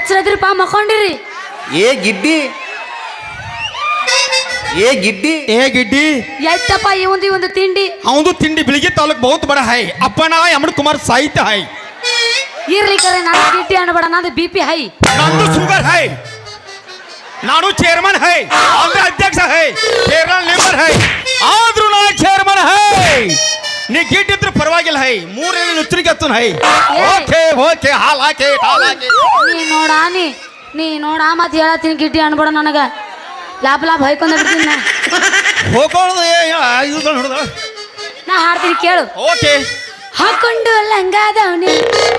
ಎಚ್ಚರದ್ರಿಪ್ಪ ಮಕ್ಕೊಂಡಿರಿ. ಏ ಗಿಡ್ಡಿ ಏ ಗಿಡ್ಡಿ ಏ ಗಿಡ್ಡಿ ಎತ್ತಪ್ಪ ಒಂದು ತಿಂಡಿ ಅವನು ತಿಂಡಿ ಬೆಳಿಗ್ಗೆ ತಾಲೂಕ್ ಬಹುತ್ ಬಡ ಹೈ ಅಪ್ಪನ ಯಮನ್ ಕುಮಾರ್ ಸಾಹಿತ್ಯ ಹೈ ಇರ್ಲಿ ಕರೆ ನಾನು ಗಿಡ್ಡಿ ಅನ್ಬೇಡ ನಂದು BP ಹೈ. ನಂದು ಶುಗರ್ ಹೈ ನಾನು ಚೇರ್ಮನ್ ಹೈ ಅಂದ್ರೆ ಅಧ್ಯಕ್ಷ ಹೈ ಕೇರಳ ಮೆಂಬರ್ ಹೈ ಆದ್ರೂ ನಾನು ಚೇರ್ಮನ್ ಹೈ ನೀ ಗಿಡ್ಡಿದ್ರು ಪರವಾಗಿಲ್ಲ ಹೈ ಮೂರೇನು ನುಚ್ಚರಿಗೆ ಹತ್ತುನ್ ಹೈ ಓಕೆ ಓಕೆ ಹಾಲಾಕೆ ಟಾಲಾಕೆ ನೀ ನೋಡ ಮತ್ತೆ ಹೇಳತ್ತೀನಿ ಗಿಡ್ಡಿ ಅನ್ಬೇಡ ನನಗ ಲಾಭ ಹೊಯ್ಕೊಂಡ ಬಿಡ್ತೀನಿ ಹೋಗೋದು ನಾ ಹಾಡ್ತೀನಿ ಕೇಳು. ಓಕೆ ಹಾಕೊಂಡು ಲಂಗಾದವನಿ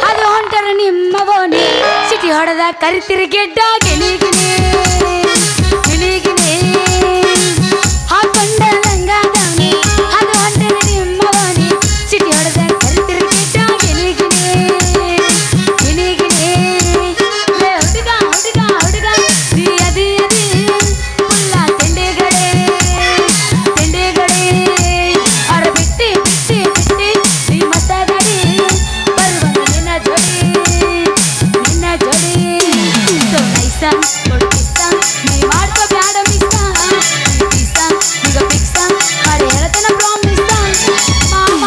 ಅದು ಹೊಂಟರ ನಿಮ್ಮ ಬೋನಿ ಸಿಟಿ ಹೊಡೆದ ಕರಿತಿರಿ ಗೆಡ್ಡ ಗಿಣಿಗಿನಿ ಗಿಣಿಗಿನಿ ಹಾಕೊಂಡ ಲಂಗಾದವನಿ ಅದು ಹೊಂಟರ ನಿಮ್ಮ ಬೋನಿ ಸಿಟಿ ಹೊಡೆದ ಕರಿತಿರಿ ಗೆಡ್ಡ ಗಿಣಿಗಿನಿ ಗಿಣಿಗಿನಿ ಹುಡುಗ ಹುಡುಗ ಹುಡುಗ ಅದಿ ಪುಲ್ಲ ತೆಂಡೆಗಡೆ ಅರ ಬಿಟ್ಟಿ ಬಿಟ್ಟಿ ಬಿಟ್ಟಿ ನೀ ಮತಗಡಿ ಬರುವಂಗ ನಿನ್ನ ಜೋಡಿ ಸೊ ನೈಸ ಕೊಡ್ತಿಸ್ತ ನೀ ಮಾಡ್ಕೋ ಬ್ಯಾಡ ಮಿಸ್ಸ ಪಿಸ್ಸ ಈಗ ಪಿಕ್ಸ ಮಾಡಿ ಹೇಳ್ತೇನೆ ಪ್ರಾಮಿಸ್ಸ ಮಾಮ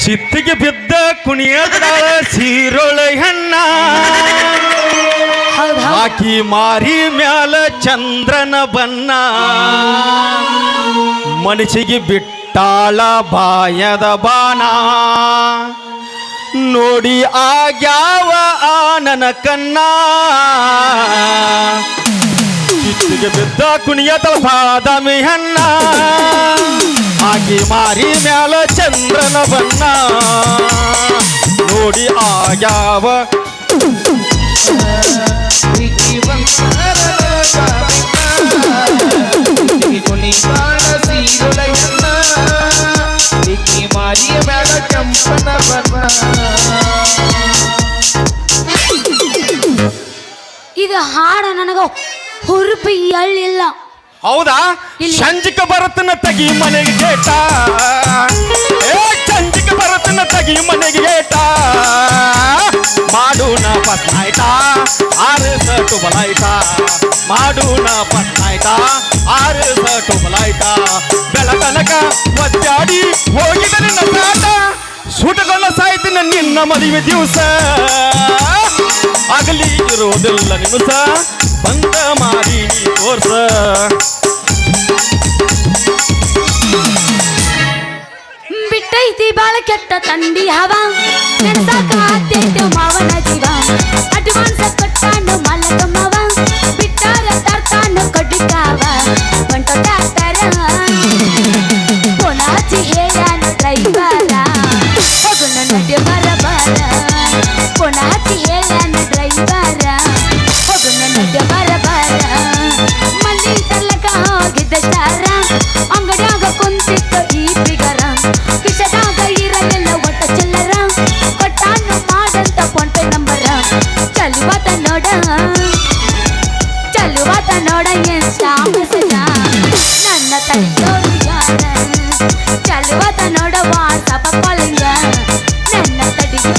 ಚಿತ್ತಿಗೆ ಬಿದ್ದ ಕುಣಿಯದ ಸೀರೊಳೆ ಹೆಣ್ಣ ಹಾಕಿ ಮಾರಿ ಮ್ಯಾಲ ಚಂದ್ರನ ಬನ್ನ ಮನಸ್ಸಿಗೆ ಬಿಟ್ಟಾಳ ಬಾಯದ ಬಾನ ನೋಡಿ ಆಗ್ಯಾವ ಆನನ ಕನ್ನ ಚಿತ್ತಿಗೆ ಬಿದ್ದ ಕುಣಿಯದ ಬಾದಾಮಿ ಹೆಣ್ಣ ಹಾಕಿ ಮಾರಿ ಮ್ಯಾಲ ಚಂದ್ರನ ಬನ್ನ ನೋಡಿ ಆಗ್ಯಾವ ಇದು ಹಾಡ ನನಗ ಹುರುಪಿ ಎಳ್ಳಿಲ್ಲ. ಹೌದಾ ಸಂಜಿಕ ಬರತನ ತಗಿ ಮನೆಗೆ ಗೇಟ ಸಂಜಿಕ ಬರತನ ತಗಿ ಮನೆಗೆ ಗೇಟ ಮಾಡೋಣ ಪತ್ನಾಯ್ತ ಆರಸ ಟುಬಲಾಯ್ತ ಮಾಡೋಣ ಪತ್ನಾಯ್ತ ಆರಸ ಟುಬಲಾಯ್ತ ಬೆಳಕನಕ ಒದ್ದಾಡಿ ಹೋಗಿದರೆ ನನ್ನ ಸುಟಗೊಂಡ ಸಾಯ್ತಿನ ನಿನ್ನ ಮದುವೆ ದಿವಸ ಆಗಲಿ ಇರೋದಿಲ್ಲ ನಿಮಿಷ ಬಂದ ಮಾಡಿ ನೀ ತೋರ್ಸ ಬಿಟ್ಟೈತಿ ಬಾಳ ಕೆಟ್ಟ ತಂಡಿ ಹವ ನೆನ್ಸಾಕತ್ತೈತೆ ಮಾವನ ಜೀವ ಅಡ್ವಾನ್ಸ್ ಕೊಟ್ಟಾನು ಮಲಕಮ್ಮವ ಬಿಟ್ಟಾರ ತರ್ತಾನು ಕಡ್ಡಿಕಾವ ಹೊಂಟೋದಾತರ ಪುನಾಚಿ ಹೇಳ್ಯಾನು ಡ್ರೈವರ ಹೋಗುಣ ನಡ್ಯ ಬರಬರ ಪುನಾಚಿ ಹೇಳ್ಯಾನು ಡ್ರೈವರ ಹೋಗುಣ ನಡ್ಯ ಬರಬರ ಮಲ್ಲಿ ತರ್ಲಕ ಹೋಗಿದ್ದ ಚಾರ ಅಂಗಡ್ಯಾಗ ಕುಂತಿತ್ತು ಈ ಬಿಗರ ಕಿಶದಾಗ ಇರಲಿಲ್ಲ ಒಟ್ಟ ಚಿಲ್ಲರ ಕೊಟ್ಟಾನು ಮಾಡಂತ ಫೋನ್ಪೇ ನಂಬರ ಚಲುವಾತ ನೋಡ ಏನ್ ಮೆಸೇಜ ನನ್ನ ತಡಿಯೋರಿಗಾರ ಚಲುವಾತ ನೋಡ ವಾಟ್ಸಪ್ ಕಾಲಿಂಗ ನನ್ನ ತಡಿಯೋ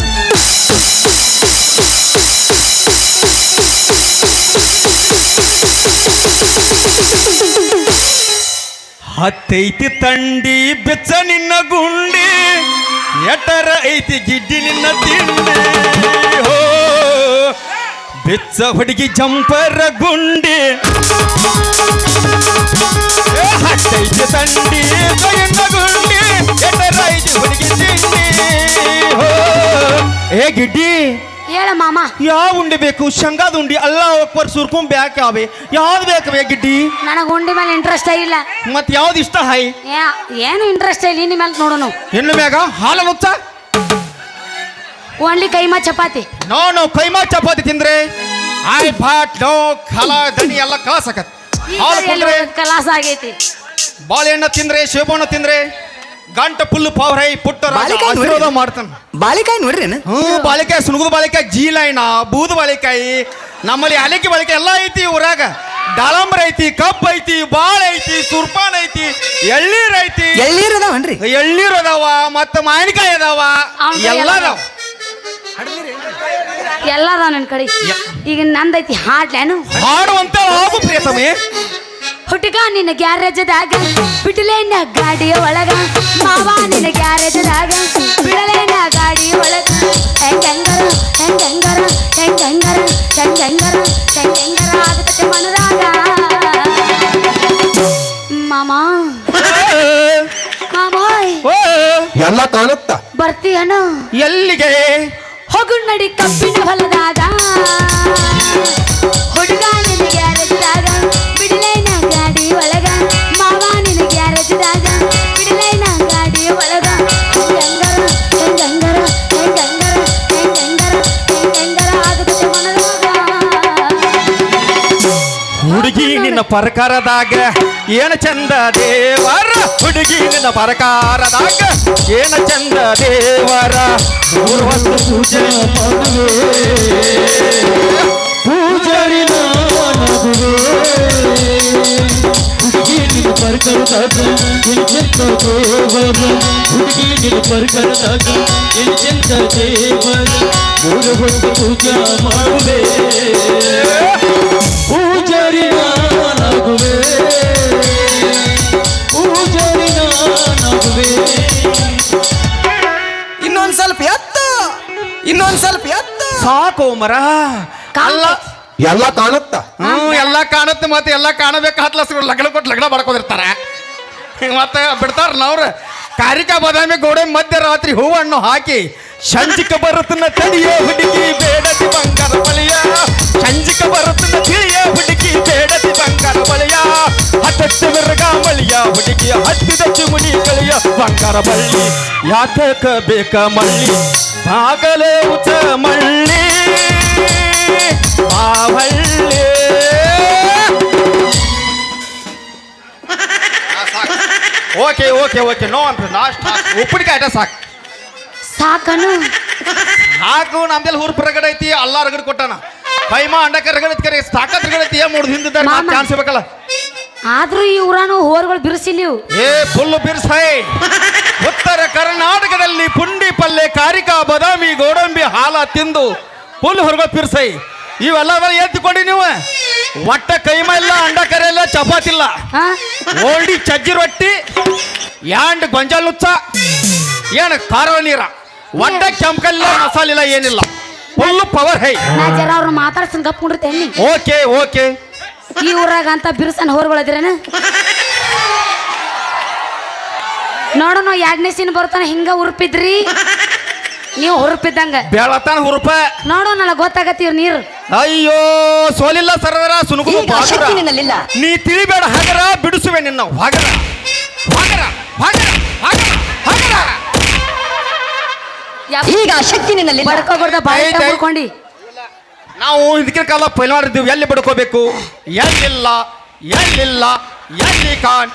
ಹತ್ತೈತಿ ತಂಡಿ ಬೆಚ್ಚ ನಿನ್ನ ಗುಂಡಿ ಎಟರ ಐತಿ ಗಿಡ್ಡಿ ನಿನ್ನ ತಿಂಡಿ ಹೋ ಬೆಚ್ಚ ಹುಡುಗಿ ಜಂಪರ ಗುಂಡಿ ಹತ್ತೈತಿ ತಂಡಿ ನಿನ್ನ ಗುಂಡಿ ಎಟರ ಐತಿ ಹುಡುಗಿ ತಿಂಡಿ ಹೋ ಏ ಗಿಡ್ಡಿ ಹೇಳ ಮಾಮ ಯಾವ ಉಂಡಿ ಬೇಕು ಶಂಗಾದ ಉಂಡಿ ಅಲ್ಲ ಒಪ್ಪರ್ ಸುರ್ಕೊಂಡ್ ಬ್ಯಾಕ್ ಯಾವೆ ಯಾವ್ದು ಬೇಕವೇ ಗಿಡ್ಡಿ ನನಗ ಉಂಡಿ ಮೇಲೆ ಇಂಟ್ರೆಸ್ಟ್ ಇಲ್ಲ ಮತ್ ಯಾವ್ದು ಇಷ್ಟ ಹೈ ಏನು ಇಂಟ್ರೆಸ್ಟ್ ಇಲ್ಲ ಇನ್ನು ಮೇಲೆ ನೋಡೋಣ ಹೆಣ್ಣು ಮ್ಯಾಗ ಹಾಲ ನುಚ್ಚ ಓನ್ಲಿ ಕೈಮಾ ಚಪಾತಿ ನೋ ಕೈಮಾ ಚಪಾತಿ ತಿಂದ್ರೆ ಆಯ್ ಭಾಟ್ ನೋ ಖಲ ದಣಿ ಎಲ್ಲ ಕಾಸಕತ್ ಹಾಲು ಕುಂದ್ರೆ ಕಲಾಸ ಆಗೈತಿ ಬಾಳೆಹಣ್ಣ ತಿಂದ್ರೆ ಸೇಬಣ್ಣ ತಿಂದ್ರೆ ಗಂಟ ಫುಲ್ ಪವರ್ ಹೈ ಪುಟ್ಟ ಆಶೀರ್ವಾದ ಮಾಡ್ತಾನ ಬಾಳಿಕಾಯಿ ನೋಡ್ರಿ ಬಾಳಿಕಾಯಿ ಸುಣಗುದ ಬಾಳಿಕಾಯಿ ಜೀಲೈನ ಬೂದು ಬಾಳಿಕಾಯಿ ನಮ್ಮಲ್ಲಿ ಅಲಕ್ಕಿ ಬಾಳಿಕಾಯಿ ಎಲ್ಲ ಐತಿ ಊರಾಗ ದಾಳಂಬ್ರ ಐತಿ ಕಬ್ಬ್ ಐತಿ ಬಾಳ ಐತಿ ಸುರ್ಪಾನ್ ಐತಿ ಎಳ್ಳೀರ್ ಐತಿ ಎಳ್ಳೀರ್ ಅದಾವನ್ರಿ ಎಳ್ಳೀರ್ ಅದಾವ ಮತ್ತ ಮಾವಿನಕಾಯಿ ಅದಾವ ಎಲ್ಲ ಅದಾವ ಎಲ್ಲ ಅದಾವ ನನ್ನ ಕಡೆ ಈಗ ನಂದೈತಿ ಹಾಡ್ಲೇನು ಹಾಡುವಂತ ಆಗು ಪ್ರಿಯತಮೆ. ಹುಡುಗ ನಿನ್ನ ಗ್ಯಾರೇಜದಾಗ ಬಿಡಲೇನ ಗಾಡಿಯ ಒಳಗ ಮಾವ ನಿನ್ನ ಗ್ಯಾರೇಜದಾಗ ಬಿಡಲೇನ ಗಾಡಿ ಒಳಗ ಹೆಂಗಂಗರ ಹೆಂಗಂಗರ ಹೆಂಗಂಗರ ಹೆಂಗಂಗರ ಹೆಂಗಂಗರ ಆಗತ್ತೆ ಮನದಾಗ ಮಾಮ ಮಾಮೋಯ್ ಎಲ್ಲ ಕಾಣುತ್ತ ಬರ್ತೀಯನ ಎಲ್ಲಿಗೆ ಹೋಗು ನಡಿ ಕಬ್ಬಿನ ಹೊಲದಾಗ ಹುಡುಗ ನಿನ್ನ ಗ್ಯಾರೇಜದಾಗ ಬಿಡಲೇನ ಗಾಡಿ ಒಳಗ ಮಾವ ನಿನ್ನ ಗ್ಯಾರೇಜದಾಗ ಬಿಡಲೇನ ಗಾಡಿ ಒಳಗ ಹೆಂಗಂಗರ ಹೆಂಗಂಗರ ಹೆಂಗಂಗರ ಹೆಂಗಂಗರ ಹೆಂಗಂಗರ ಆಗತ್ತೆ ಮನದಾಗ ಹುಡುಗಿ ನಿನ್ನ ಪ್ರಕಾರದಾಗ ಏನ ಚಂದ ದೇವರ, ಹುಡುಗಿ ನಿನ್ನ ಪ್ರಕಾರದಾಗ ಏನ ಚಂದ ದೇವರ. 3 ಹೊತ್ತು ಪೂಜೆ ಮಾಡುವೆ ಪೂಜಾರಿ ನಾನಗುವೆ, ಹುಡುಗಿ ನಿನ್ನ ಪ್ರಕಾರದಾಗ ಏನ ಚಂದ ದೇವರ, ಹುಡುಗಿ ನಿನ್ನ ಪ್ರಕಾರದಾಗ ಏನ ಚಂದ ದೇವರ. 3 ಹೊತ್ತು ಪೂಜೆ ಮಾಡುವೆ ಪೂಜಾರಿ ನಾನಗುವೆ, ಪೂಜಾರಿ ನಾನಗುವೆ. ಇನ್ನೊಂದ್ ಸ್ವಲ್ಪ ಎತ್ತ ಸಾಕು ಮರ ಅಲ್ಲ ಎಲ್ಲ ಕಾಣುತ್ತ ಎಲ್ಲ ಕಾಣುತ್ತೆ. ಮತ್ತೆ ಎಲ್ಲ ಕಾಣಬೇಕು ಹತ್ಲಸ್ ಲಗ್ನ ಕೊಟ್ಟು ಲಗ್ನ ಮಾಡ್ಕೊಂಡಿರ್ತಾರೆ ಮತ್ತೆ ಬಿಡ್ತಾರ ನಾವ್ರ. ಕಾರಿಕಾ ಬಾದಾಮಿ ಗೋಡೆ ಮಧ್ಯರಾತ್ರಿ ಹೂವನ್ನು ಹಾಕಿ ಸಂಜಿಕ ಬರುತ್ತನ್ನ ತಡಿಯ ಹುಡುಗಿ ಬೇಡತಿ ಬಂಗಾರ ಬಳಿಯ, ಸಂಜಿಕ ಬರುತ್ತನ್ನ ತಿಳಿಯ ಹುಡುಗಿ ಬೇಡತಿ ಬಂಗಾರ ಬಳಿಯ, ಹತ್ತತ್ತು ಮಿರ್ಗ ಮಳಿಯ ಹುಡುಗಿ ಹತ್ತಿದ ಚಿಮುನಿ ಕಳಿಯ ಬಂಗಾರ ಬಳ್ಳಿ ಯಾತಕ ಬೇಕ ಮಳ್ಳಿ ಬಾಗಲೇ ಉಚ ಮಳ್ಳಿ ಬಾವಳ್ಳಿ. ಓಕೆ ಓಕೆ ಓಕೆ ನೋ ಅಂತ ನಾಷ್ಟ ಉಪ್ಪಿನಕಾಯಿ ಆಟ ಸಾಕು ಸಾಕನು ಸಾಕು. ನಮ್ದೆಲ್ಲ ಊರ್ ಪ್ರಗಡ ಐತಿ ಅಲ್ಲ ರಗಡ್ ಕೊಟ್ಟಾನ ಕೈಮಾ ಅಂಡಕ ರಗಡತ್ ಕರೆ ಸಾಕತ್ ರಗಡತಿ ಮೂಡ್ ಹಿಂದ ಮಾಮ. ಚಾನ್ಸ್ ಬೇಕಲ್ಲ. ಆದ್ರೂ ಈ ಊರಾನು ಹೋರ್ಗಳು ಬಿರುಸಿ ನೀವು ಏ ಫುಲ್ ಬಿರ್ಸೈ. ಉತ್ತರ ಕರ್ನಾಟಕದಲ್ಲಿ ಪುಂಡಿ ಪಲ್ಲೆ ಕಾರಿಕಾ ಬಾದಾಮಿ ಗೋಡಂಬಿ ಹಾಲ ತಿಂದು ಫುಲ್ ಹೊರಗ ಬಿರ್ಸೈ. ಇವೆಲ್ಲ ಎತ್ತಿಕೊಂಡಿ ನೀವು ಒಟ್ಟ ಕೈಮಾ ಇಲ್ಲ ಅಂಡ ಕರೆ ಇಲ್ಲ ಚಪಾತಿ ಇಲ್ಲ ಹಾ ಓಲ್ಡಿ ಚಜ್ಜಿ ರೊಟ್ಟಿ ಯಾಂಡ್ ಗೊಂಜಾಲ್ ನುಚ್ಚ ಏನ್ ಖಾರ ನೀರ ಒಟ್ಟ ಕೆಂಪಲ್ಲ ಮಸಾಲಿಲ್ಲ ಏನಿಲ್ಲ ಫುಲ್ ಪವರ್ ಹೈ. ನಾ ಜರ ಅವ್ರನ್ನ ಮಾತಾಡ್ಸನ್ ಗಪ್ಕೊಂಡಿರ್ತೇನೆ. ಓಕೆ ಓಕೆ ಈ ಊರಾಗ ಅಂತ ಬಿರುಸನ್ ಹೋರ್ಗಳದಿರೇನ ನೋಡೋಣ 2ನೇ ಸೀನ್ ಬರ್ತಾನೆ ಹಿಂಗ ಉರುಪಿದ್ರಿ ನೀವು ಹುರುಪಿದ್ದಂಗ ಬೆಳತಾನ ಹುರುಪ. ನೋಡೋಣ ಗೊತ್ತಾಗತ್ತೀವ್ ನೀರು. ಅಯ್ಯೋ ಸೋಲಿಲ್ಲ ಸರ್ವರ ಸುನುಗು ನೀ ತಿಳಿಬೇಡ ಹಗರ ಬಿಡಿಸುವೆ ನಿನ್ನ ಹಗರ ಹಗರ ಹಗರ ಹಗರ ಹಗರ. ಈಗ ಶಕ್ತಿ ನಿನ್ನಲ್ಲಿ ಬಡ್ಕೋಬಾರ್ದ ಬಾಯಿ ತಗೊಂಡಿ. ನಾವು ಇದಕ್ಕಿನ ಕಾಲ ಪೈಲಾಡಿದ್ದೀವಿ ಎಲ್ಲಿ ಬಡ್ಕೋಬೇಕು ಎಲ್ಲಿಲ್ಲ ಎಲ್ಲಿಲ್ಲ ಎಲ್ಲಿ ಕಾನ್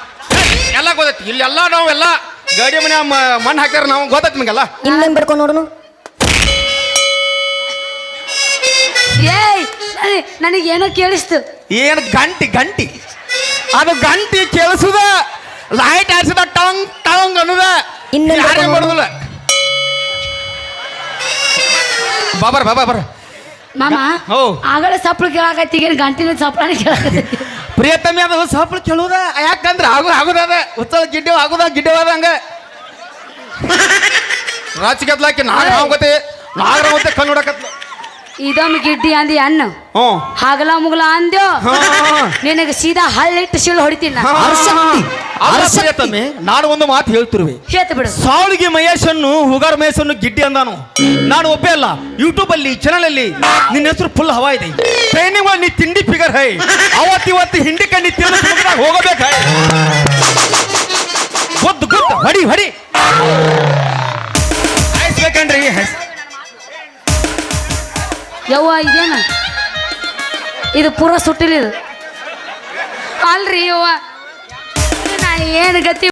ಎಲ್ಲ ಗೊತ್ತೈತಿ. ಇಲ್ಲೆಲ್ಲ ನಾವೆಲ್ಲ ಗಾಡಿ ಮನೆ ಮಣ್ಣು ಹಾಕ್ಯಾರ ನಾವು ಗೊತ್ತೈತಿ ನಿಮಗೆಲ್ಲ. ಇನ್ನೇನ್ ಬಡ್ಕೊಂಡು ನೋಡೋಣ. ಏಯ್ ನನಗೇನೋ ಕೇಳಿಸ್ತು. ಏನು ಗಂಟಿ ಗಂಟಿ ಅದು ಗಂಟಿ ಕೇಳಿಸುದ ಲೈಟ್ ಹಾರಿಸಿದ ಟಾಂಗ್ ಟಾಂಗ್ ಅನ್ನುದ ಯಾರೇ ಮಾಡೋದಿಲ್ಲ. ಬಾಬರ್ ಬಾಬರ್ ಮಾಮ ಹೋ ಆಗಲೇ ಸಪ್ಪಳು ಕೇಳಾಕತ್ತಿ ಈಗ ಗಂಟಿನ ಸಪ್ಪಳನೆ ಕೇಳಾಕತ್ತಿ. ಪ್ರಿಯತಮೆ ಅದು ಸಪ್ಪಳು ಕೇಳುದ ಯಾಕಂದ್ರೆ ಆಗುದ ಉತ್ತಲ ಗಿಡ್ಡೆ ಆಗುದ ಗಿಡ್ಡೆವಾದ ಹಂಗ ರಾಜಕೀಯದ್ಲಾಕಿ ನಾಗರಾಮತೆ ನಾಗರಾಮತೆ ಕಣ್ಣು ನೋಡಕತ್ಲ. ಇದೊಮ್ಮೆ ಗಿಡ್ಡಿ ಅಂದಿ ಅಣ್ಣ ಹಾಗಲ ಮುಗಲ ಅಂದ್ಯೋ ನಿನಗೆ ಸೀದಾ ಹಳ್ಳಿಟ್ಟು ಶಿಳು ಹೊಡಿತೀನಿ ಪ್ರಿಯತಮೆ ನಾನು ಒಂದು ಮಾತು ಹೇಳ್ತಿರುವೆ. ಹೇಳ್ತ ಬಿಡು. ಸಾವಳಿಗೆ ಮಹೇಶನ್ನು ಹುಗಾರ ಮಹೇಶನ್ನು ಗಿಡ್ಡಿ ಅಂದಾನು. ನಾನು ಒಬ್ಬೇ ಅಲ್ಲ ಯೂಟ್ಯೂಬ್ ಅಲ್ಲಿ ಚಾನಲ್ ಅಲ್ಲಿ ನಿನ್ನ ಹೆಸರು ಫುಲ್ ಹವಾ ಇದೆ. ಟ್ರೈನಿಂಗ್ ನೀ ತಿಂಡಿ ಫಿಗರ್ ಹೈ ಅವತ್ತಿವತ್ತು ಹಿಂಡಿ ಕಣ್ಣಿ ತಿಂದು ಹೋಗಬೇಕ ಗೊತ್ತು ಗೊತ್ತು ಹೊಡಿ ಹೊಡಿ ಹಾಯಿಸ್ಬೇಕಂಡ್ರಿ. ಯವ್ವ ಇದೇನ ಇದು ಪೂರ ಸುಟ್ಟಿಲ್ಲ ಇದು ಅಲ್ರಿ ಯವ್ವ ನಾ ಏನು ಗತಿ